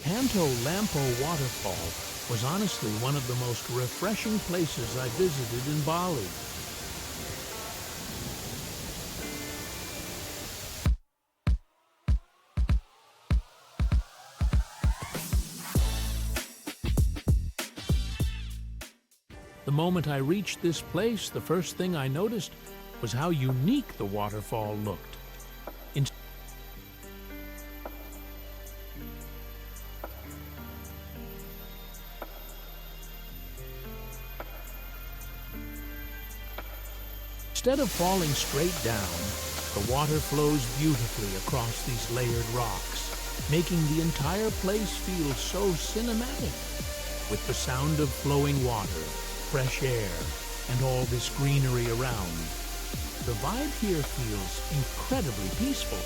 Kanto Lampo Waterfall was honestly one of the most refreshing places I visited in Bali. The moment I reached this place, the first thing I noticed was how unique the waterfall looked. Instead of falling straight down, the water flows beautifully across these layered rocks, making the entire place feel so cinematic. With the sound of flowing water, fresh air, and all this greenery around, the vibe here feels incredibly peaceful.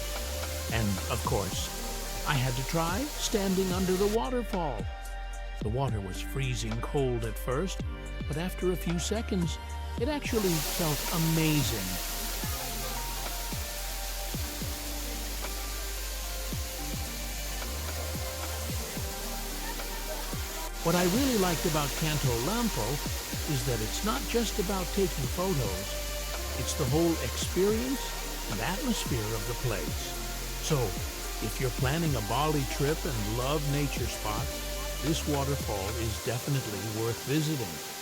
And, of course, I had to try standing under the waterfall. The water was freezing cold at first, but after a few seconds, it actually felt amazing. What I really liked about Kanto Lampo is that it's not just about taking photos, it's the whole experience and atmosphere of the place. So, if you're planning a Bali trip and love nature spots, this waterfall is definitely worth visiting.